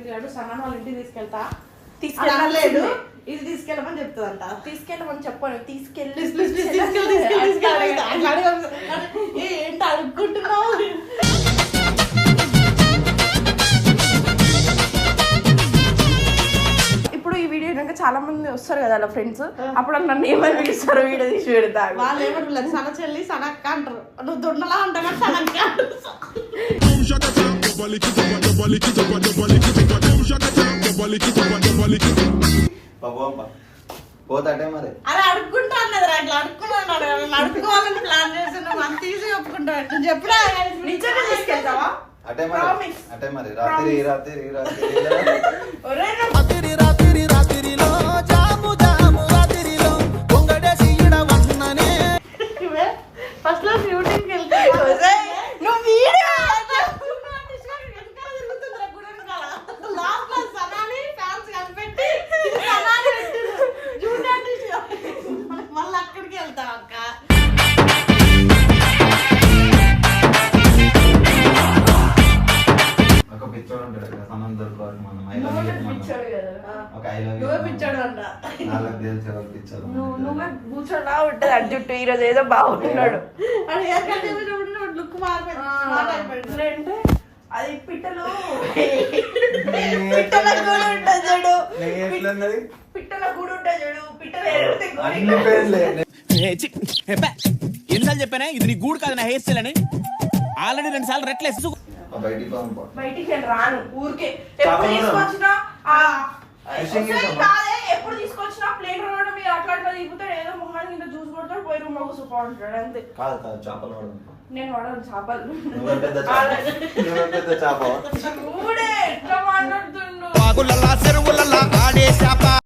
తిరిగాడు. సన్నాను వాళ్ళ ఇంటికి తీసుకెళ్తా. తీసుకెళ్ళలేదు, ఇది తీసుకెళ్ళమని చెప్తుందంట. తీసుకెళ్ళమని చెప్పాను. తీసుకెళ్ళి ఏంటి అడుక్కుంటున్నావు? ఇప్పుడు ఈ వీడియో కనుక చాలా మంది వస్తారు కదా అలా ఫ్రెండ్స్, అప్పుడు నన్ను ఏమని పిలుస్తారు వీడియో తీసి పెడతారు. వాళ్ళు ఏమంటారు, సన చెల్లి సనక్క అంటారు. నువ్వు దుండలా ఉంటావు కానీ సనక్క అంటారు. పోతాటే మరి అలా అడుక్కుంటా అన్నది. అట్లా అడుక్కున్నాడు, అడుక్కోవాలని ప్లాన్ చేస్తున్నావు. అంత ఈజీ ఒప్పుకుంటావు. నువ్వు చెప్పినా నిజంగా తీసుకెళ్తావా? అటే మరి అటే మరి రాత్రి రాత్రి రాత్రి రాత్రిలో జాము జాము రాత్రిలో పొంగడేసి ఇడవన్ననే ఫస్ట్ లో షూటింగ్ వెళ్తా నువ్వు వీడియో మళ్ళీ అక్కడికి వెళ్తాం అక్క. ఒక పిచ్చోడు ఉంటాడు కదా, సంబంధం దొరకవాలి మనం నువ్వే పిచ్చాడు అంట. నాలుగు తెలిసి ఎవరు పిచ్చారు నువ్వే కూర్చోలా ఉంటది అటు చుట్టూ. ఈరోజు ఏదో బాగుంటున్నాడు. లుక్ మారిపోయింది. అంటే అది పిట్టలు పిట్టల గూడు ఉంటుంది చూడు. పిట్టల గూడు ఉంటుంది చూడు. పిట్టలు ఎన్నిసార్లు చెప్పానే ఇది నీ గూడు కాదు, నా హెయిర్ స్టైల్ అని. ఆల్రెడీ 2 సార్లు రెట్లేసి బయటికి నేను రాను. ఊరికే ఎప్పుడు తీసుకొచ్చినా ఎప్పుడు తీసుకొచ్చినా ప్లేట్ రావడం మీద అట్లా అట్లా దిగుతాడు. ఏదో మొహాన్ని కింద జ్యూస్ కొడతాడు, పోయి రూమ్ లో కూర్చోపోతాడు అంతే. కాదు కాదు చేపలు నేను వాడను చేపలు. పెద్ద చేప చూడే ఎట్లా మాట్లాడుతుండు.